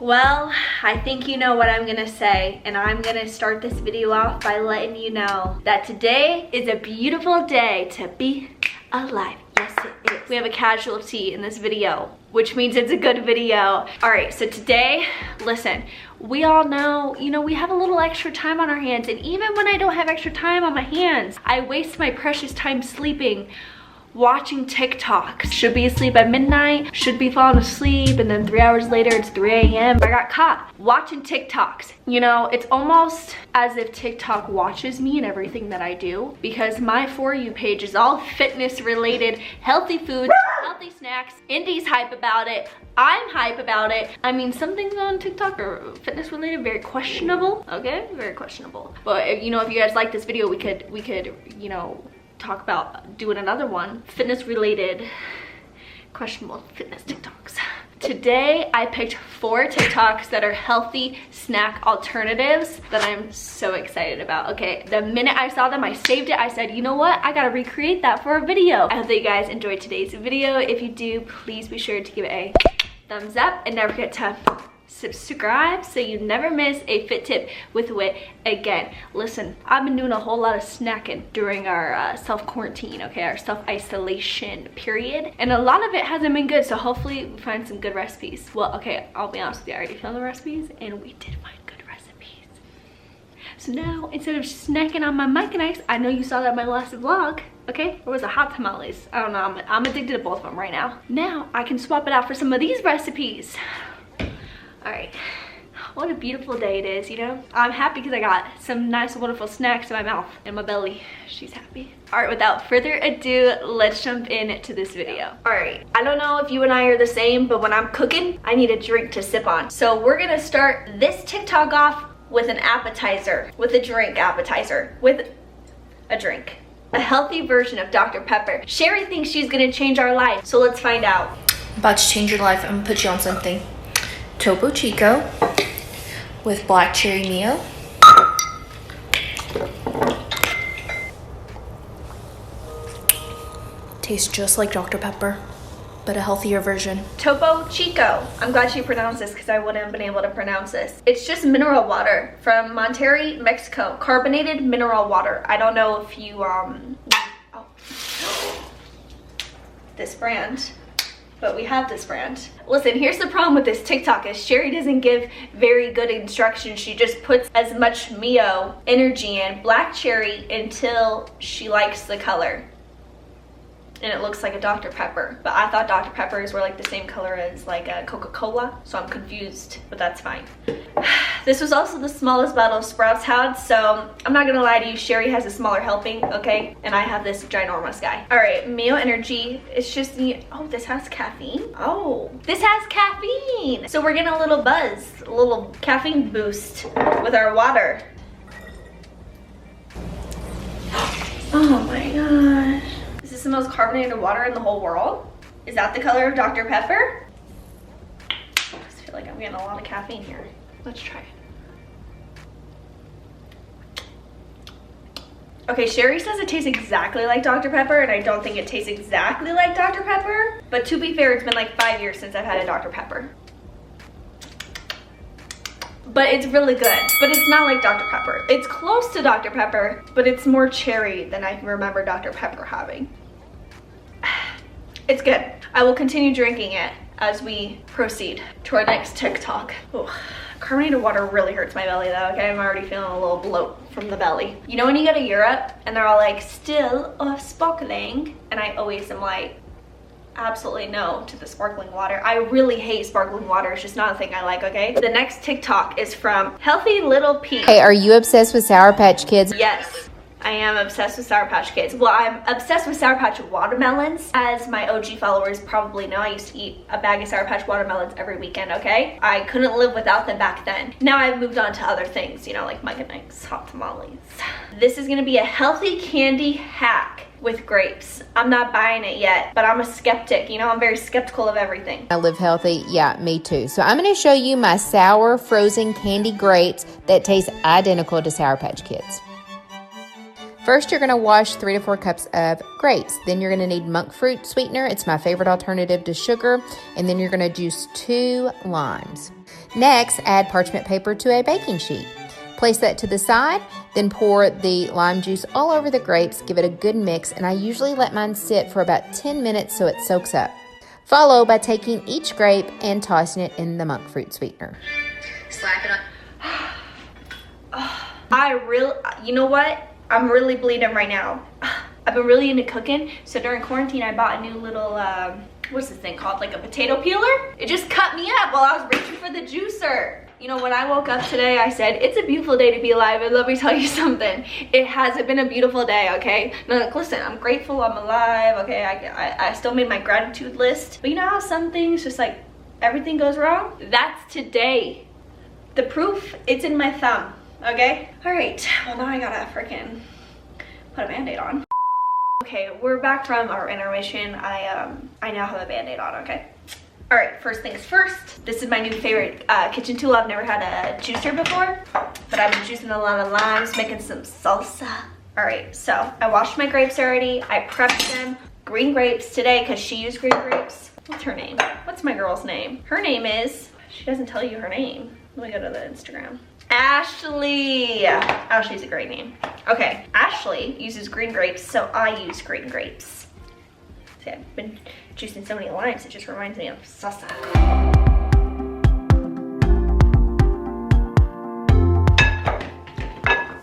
Well, I think you know what I'm gonna say, and I'm gonna start this video off by letting you know that today is a beautiful day to be alive. Yes, it is. We have a casualty in this video, which means it's a good video. All right, so today, listen, we all know, we have a little extra time on our hands, and even when I don't have extra time on my hands, I waste my precious time sleeping, watching TikTok. Should be asleep at midnight, should be falling asleep, and then 3 hours later it's 3 a.m. I got caught watching TikToks. It's almost as if TikTok watches me and everything that I do, because my For You page is all fitness related, healthy foods, healthy snacks. Indy's hype about it, I'm hype about it. I mean, some things on TikTok are fitness related, very questionable, okay? Very questionable. But if you guys like this video, we could talk about doing another one, fitness related, questionable fitness TikToks. Today I picked 4 TikToks that are healthy snack alternatives that I'm so excited about. Okay, the minute I saw them, I saved it. I said, you know what, I gotta recreate that for a video. I hope that you guys enjoyed today's video. If you do, please be sure to give it a thumbs up and never forget to subscribe so you never miss a fit tip with Wit again. Listen, I've been doing a whole lot of snacking during our self-quarantine, okay, our self-isolation period, and a lot of it hasn't been good, so hopefully we find some good recipes. Well, okay, I'll be honest with you, I already found the recipes and we did find good recipes. So now, instead of snacking on my Mike and Ice, I know you saw that in my last vlog, okay? Or was it hot tamales? I don't know, I'm addicted to both of them right now. Now I can swap it out for some of these recipes. All right, what a beautiful day it is, I'm happy because I got some nice, wonderful snacks in my mouth and my belly. She's happy. All right, without further ado, let's jump into this video. All right, I don't know if you and I are the same, but when I'm cooking, I need a drink to sip on. So we're gonna start this TikTok off with an appetizer, with a drink appetizer, with a drink. A healthy version of Dr. Pepper. Sherry thinks she's gonna change our life, so let's find out. About to change your life. I'm gonna put you on something. Topo Chico with black cherry Neo. Tastes just like Dr. Pepper, but a healthier version. Topo Chico. I'm glad she pronounced this because I wouldn't have been able to pronounce this. It's just mineral water from Monterrey, Mexico. Carbonated mineral water. I don't know if you, this brand. But we have this brand. Listen, here's the problem with this TikTok is Sherry doesn't give very good instructions. She just puts as much Mio energy in black cherry until she likes the color. And it looks like a Dr. Pepper. But I thought Dr. Peppers were like the same color as like a Coca-Cola. So I'm confused, but that's fine. This was also the smallest bottle of Sprouts had, so I'm not gonna lie to you, Sherry has a smaller helping, okay? And I have this ginormous guy. All right, Mio Energy, it's just the, oh, this has caffeine? Oh, this has caffeine! So we're getting a little buzz, a little caffeine boost with our water. Oh my gosh. Is this the most carbonated water in the whole world? Is that the color of Dr. Pepper? I just feel like I'm getting a lot of caffeine here. Let's try it. Okay, Sherry says it tastes exactly like Dr. Pepper, and I don't think it tastes exactly like Dr. Pepper. But to be fair, it's been like 5 years since I've had a Dr. Pepper. But it's really good, but it's not like Dr. Pepper. It's close to Dr. Pepper, but it's more cherry than I remember Dr. Pepper having. It's good. I will continue drinking it as we proceed to our next TikTok. Ooh. Carbonated water really hurts my belly though, okay? I'm already feeling a little bloat from the belly. You know when you go to Europe and they're all like, still or sparkling? And I always am like, absolutely no to the sparkling water. I really hate sparkling water. It's just not a thing I like, okay? The next TikTok is from Healthy Little Pea. Hey, are you obsessed with Sour Patch Kids? Yes. I am obsessed with Sour Patch Kids. Well, I'm obsessed with Sour Patch watermelons. As my OG followers probably know, I used to eat a bag of Sour Patch watermelons every weekend, okay? I couldn't live without them back then. Now I've moved on to other things, like Mike and Ike's hot tamales. This is gonna be a healthy candy hack with grapes. I'm not buying it yet, but I'm a skeptic. I'm very skeptical of everything. I live healthy. Yeah, me too. So I'm going to show you my sour frozen candy grapes that taste identical to Sour Patch Kids. First, you're going to wash 3 to 4 cups of grapes. Then you're going to need monk fruit sweetener. It's my favorite alternative to sugar. And then you're going to juice 2 limes. Next, add parchment paper to a baking sheet. Place that to the side, then pour the lime juice all over the grapes, give it a good mix, and I usually let mine sit for about 10 minutes so it soaks up. Follow by taking each grape and tossing it in the monk fruit sweetener. Slap it on. You know what? I'm really bleeding right now. I've been really into cooking, so during quarantine I bought a new little, what's this thing called? Like a potato peeler? It just cut me up while I was reaching for the juicer. You know, when I woke up today, I said, it's a beautiful day to be alive, and let me tell you something. It hasn't been a beautiful day, okay? No, look, listen, I'm grateful I'm alive, okay? I still made my gratitude list. But you know how some things just like, everything goes wrong? That's today. The proof, it's in my thumb, okay? All right, well now I gotta freaking put a Band-Aid on. Okay, we're back from our intermission. I now have a Band-Aid on, okay? All right, first things first. This is my new favorite kitchen tool. I've never had a juicer before, but I've been juicing a lot of limes, making some salsa. All right, so I washed my grapes already. I prepped them. Green grapes today because she used green grapes. What's her name? What's my girl's name? Her name is, she doesn't tell you her name. Let me go to the Instagram. Ashley. Ashley's a great name. Okay, Ashley uses green grapes, so I use green grapes. See, I've been juicing so many limes, it just reminds me of salsa.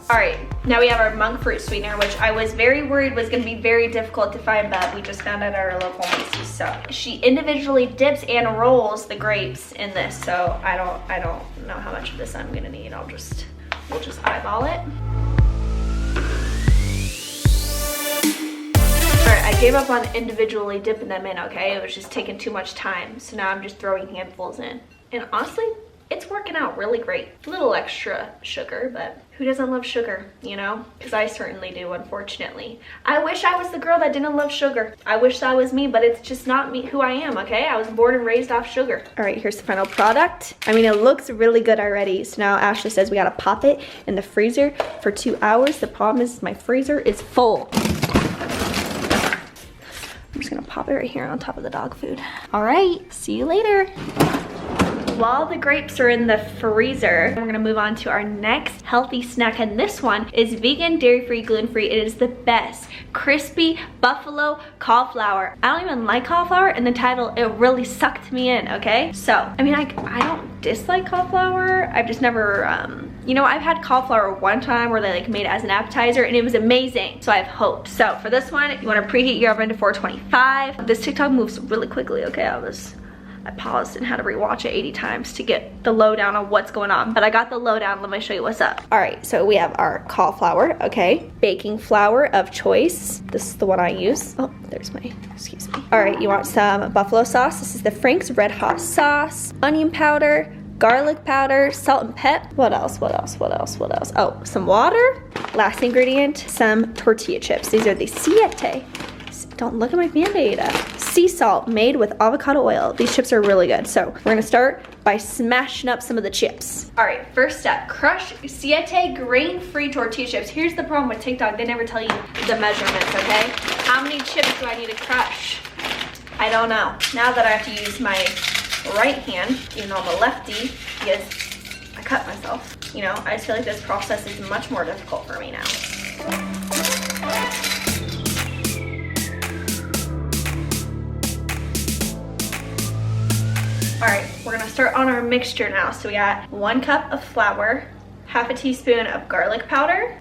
All right, now we have our monk fruit sweetener, which I was very worried was gonna be very difficult to find, but we just found it at our local Macy's. So she individually dips and rolls the grapes in this, so I don't know how much of this I'm gonna need. We'll just eyeball it. Alright, I gave up on individually dipping them in, okay? It was just taking too much time. So now I'm just throwing handfuls in. And honestly, it's working out really great. A little extra sugar, but who doesn't love sugar, you know? Because I certainly do, unfortunately. I wish I was the girl that didn't love sugar. I wish that was me, but it's just not me who I am, okay? I was born and raised off sugar. Alright, here's the final product. I mean, it looks really good already. So now Ashley says we gotta pop it in the freezer for 2 hours. The problem is my freezer is full. I'm just gonna pop it right here on top of the dog food. All right, see you later. While the grapes are in the freezer, we're gonna move on to our next healthy snack, and this one is vegan, dairy-free, gluten-free. It is the best. Crispy buffalo cauliflower. I don't even like cauliflower, and the title, it really sucked me in, okay? So, I mean, I don't dislike cauliflower. I've just never, you know, I've had cauliflower one time where they like made it as an appetizer and it was amazing. So I have hope. So for this one, you wanna preheat your oven to 425. This TikTok moves really quickly, okay? I paused and had to rewatch it 80 times to get the lowdown on what's going on. But I got the lowdown, let me show you what's up. All right, so we have our cauliflower, okay? Baking flour of choice. This is the one I use. Oh, there's my, excuse me. All right, you want some buffalo sauce. This is the Frank's Red Hot sauce. Onion powder, garlic powder, salt and pep. What else? Oh, some water. Last ingredient, some tortilla chips. These are the Siete. Don't look at my Band-Aid. Sea salt made with avocado oil. These chips are really good. So we're gonna start by smashing up some of the chips. All right, first step, crush Siete grain-free tortilla chips. Here's the problem with TikTok, they never tell you the measurements, okay? How many chips do I need to crush? I don't know. Now that I have to use my right hand, even though I'm a lefty, because I cut myself. You know, I just feel like this process is much more difficult for me now. All right, we're gonna start on our mixture now. So we got 1 cup of flour, half a teaspoon of garlic powder,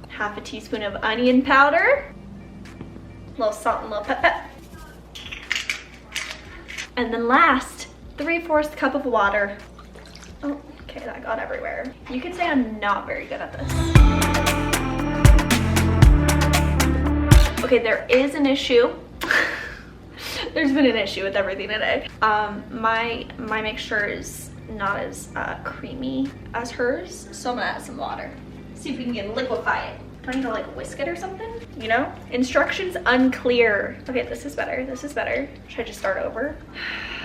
half a teaspoon of onion powder, a little salt and a little pep. And then last, 3/4 cup of water. Oh, okay, that got everywhere. You could say I'm not very good at this. Okay, there is an issue. There's been an issue with everything today. My mixture is not as creamy as hers, so I'm gonna add some water. See if we can get liquefy it. Do I need to like whisk it or something? You know? Instructions unclear. Okay, this is better, this is better. Should I just start over?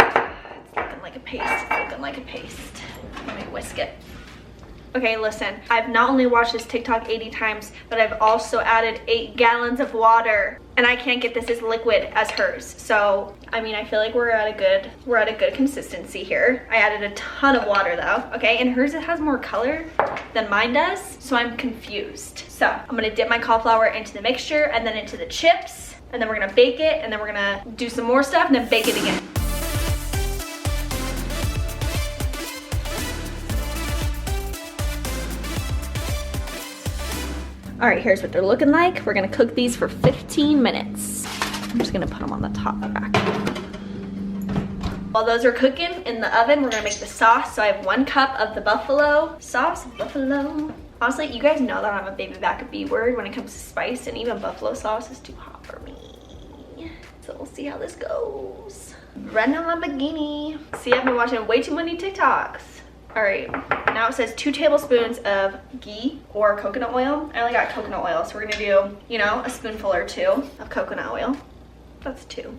It's looking like a paste, it's looking like a paste. Let me whisk it. Okay, listen, I've not only watched this TikTok 80 times, but I've also added 8 gallons of water. and I can't get this as liquid as hers. So, I mean, I feel like we're at a good consistency here. I added a ton of water though, okay? And hers, it has more color than mine does, so I'm confused. So, I'm gonna dip my cauliflower into the mixture and then into the chips, and then we're gonna bake it, and then we're gonna do some more stuff and then bake it again. All right, here's what they're looking like. We're gonna cook these for 15 minutes. I'm just gonna put them on the top rack. While those are cooking in the oven, we're gonna make the sauce. So I have 1 cup of the buffalo sauce, Honestly, you guys know that I'm a baby back B word when it comes to spice, and even buffalo sauce is too hot for me. So we'll see how this goes. Red Lamborghini. See, I've been watching way too many TikToks. All right, now it says 2 tablespoons of ghee or coconut oil. I only got coconut oil, so we're gonna do, you know, a spoonful or 2 of coconut oil. That's 2.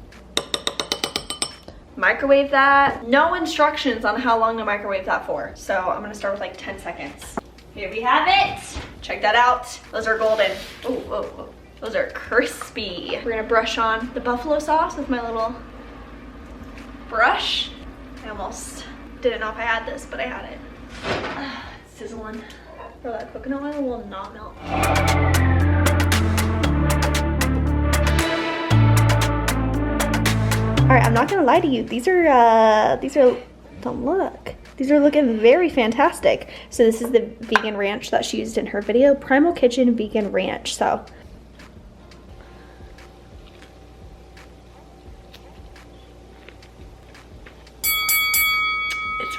Microwave that. No instructions on how long to microwave that for. So I'm gonna start with like 10 seconds. Here we have it. Check that out. Those are golden. Oh. Those are crispy. We're gonna brush on the buffalo sauce with my little brush. I almost didn't know if I had this, but I had it. It's sizzling. Bro, that coconut oil will not melt. All right, I'm not gonna lie to you. These are, don't look. These are looking very fantastic. So this is the vegan ranch that she used in her video, Primal Kitchen Vegan Ranch. So.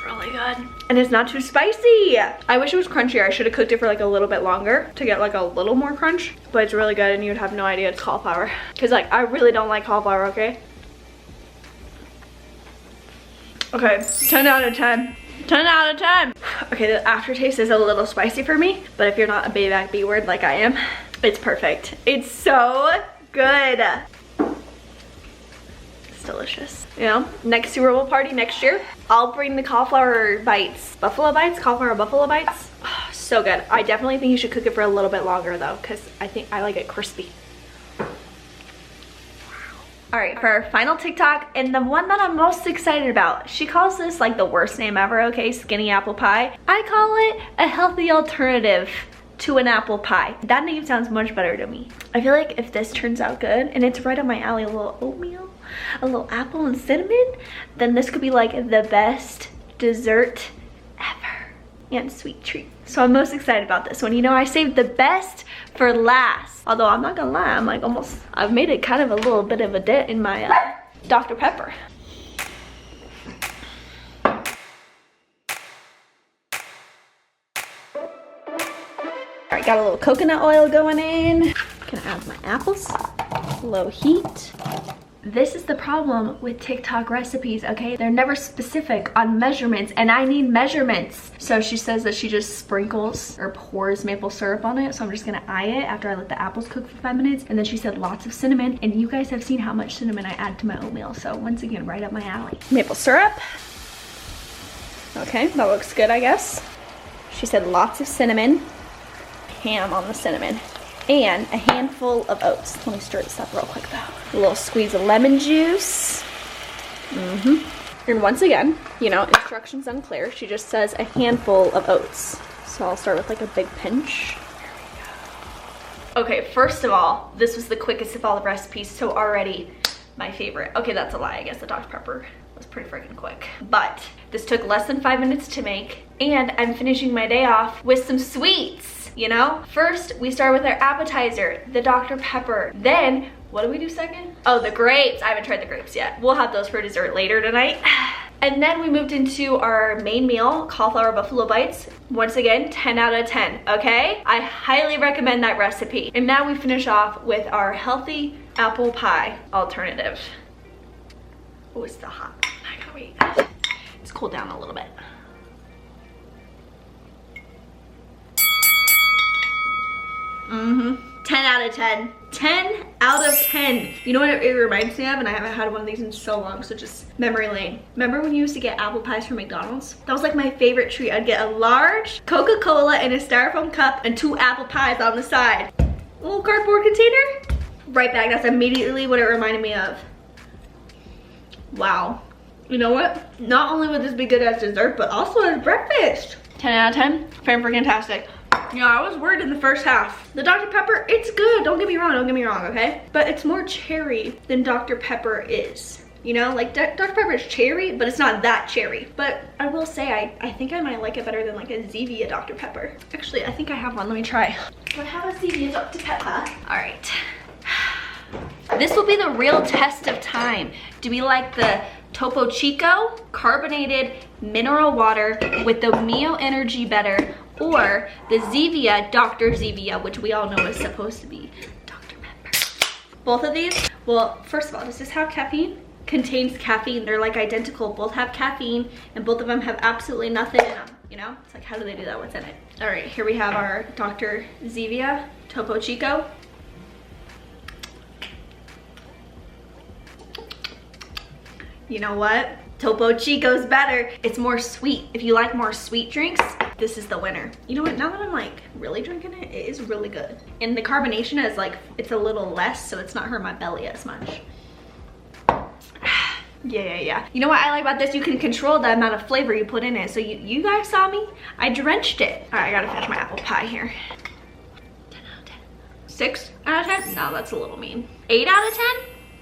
Really good, and it's not too spicy. I wish it was crunchier. I should have cooked it for like a little bit longer to get like a little more crunch, but it's really good, and you'd have no idea it's cauliflower, because like I really don't like cauliflower. Okay, 10 out of 10. 10 out of 10. Okay, the aftertaste is a little spicy for me, but if you're not a baby back B word like I am, it's perfect. It's so good. Delicious. You know, next Super Bowl party next year, I'll bring the cauliflower bites, cauliflower buffalo bites. Oh, so good. I definitely think you should cook it for a little bit longer though, because I think I like it crispy. Wow. All right, for our final TikTok, and the one that I'm most excited about, she calls this like the worst name ever, okay, skinny apple pie. I call it a healthy alternative to an apple pie. That name sounds much better to me. I feel like if this turns out good, and it's right up my alley, a little oatmeal, a little apple and cinnamon, then this could be like the best dessert ever and sweet treat. So I'm most excited about this one. You know, I saved the best for last. Although I'm not gonna lie, I'm like I've made it kind of a little bit of a dent in my Dr. Pepper. All right, got a little coconut oil going in. Gonna add my apples, low heat. This is the problem with TikTok recipes, okay? They're never specific on measurements, and I need measurements. So she says that she just sprinkles or pours maple syrup on it, so I'm just gonna eye it after I let the apples cook for 5 minutes. And then she said lots of cinnamon, and you guys have seen how much cinnamon I add to my oatmeal, so once again, right up my alley. Maple syrup. Okay, that looks good, I guess. She said lots of cinnamon. Ham on the cinnamon. And a handful of oats. Let me stir this up real quick though. A little squeeze of lemon juice. And once again, you know, instructions unclear. She just says a handful of oats. So I'll start with like a big pinch. There we go. Okay, first of all, this was the quickest of all the recipes, so already my favorite. Okay, that's a lie. I guess the Dr. Pepper was pretty freaking quick. But this took less than 5 minutes to make, and I'm finishing my day off with some sweets. You know, first we start with our appetizer, the Dr. Pepper. Then, what do we do second? Oh, the grapes. I haven't tried the grapes yet. We'll have those for dessert later tonight. And then we moved into our main meal, cauliflower buffalo bites. Once again, 10 out of 10, okay? I highly recommend that recipe. And now we finish off with our healthy apple pie alternative. Oh, it's still hot. I gotta wait. It's cooled down a little bit. 10 out of 10. 10 out of 10. You know what it reminds me of? And I haven't had one of these in so long, so just memory lane. Remember when you used to get apple pies from McDonald's? That was like my favorite treat. I'd get a large Coca-Cola in a styrofoam cup and 2 apple pies on the side. A little cardboard container. Right back. That's immediately what it reminded me of. Wow. You know what? Not only would this be good as dessert, but also as breakfast. 10 out of 10. Fan-freaking-tastic. You know, I was worried in the first half. The Dr. Pepper, it's good. Don't get me wrong, okay? But it's more cherry than Dr. Pepper is. You know, like Dr. Pepper is cherry, but it's not that cherry. But I will say, I think I might like it better than like a Zevia Dr. Pepper. Actually, I think I have one. Let me try. Do I have a Zevia Dr. Pepper? All right. This will be the real test of time. Do we like the Topo Chico carbonated mineral water with the Mio Energy better, or the Zevia Dr. Zevia, which we all know is supposed to be Dr. Pepper? Both of these, well, first of all, does this have caffeine? Contains caffeine. They're like identical. Both have caffeine, and both of them have absolutely nothing in them. You know, it's like, how do they do that? What's in it? All right, here we have our Dr. Zevia Topo Chico. You know what? Topo Chico's better. It's more sweet. If you like more sweet drinks, this is the winner. You know what? Now that I'm like really drinking it, it is really good. And the carbonation is like, it's a little less, so it's not hurting my belly as much. Yeah. You know what I like about this? You can control the amount of flavor you put in it. So you guys saw me? I drenched it. All right, I gotta finish my apple pie here. 10 out of 10. 6 out of 10? No, that's a little mean. 8 out of 10?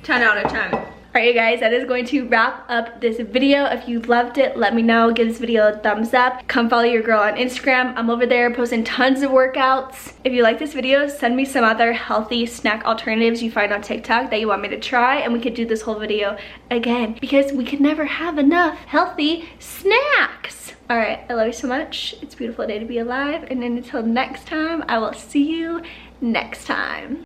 10 out of 10. All right, you guys, that is going to wrap up this video. If you loved it, let me know. Give this video a thumbs up. Come follow your girl on Instagram. I'm over there posting tons of workouts. If you like this video, send me some other healthy snack alternatives you find on TikTok that you want me to try, and we could do this whole video again, because we could never have enough healthy snacks. All right, I love you so much. It's a beautiful day to be alive, and then until next time, I will see you next time.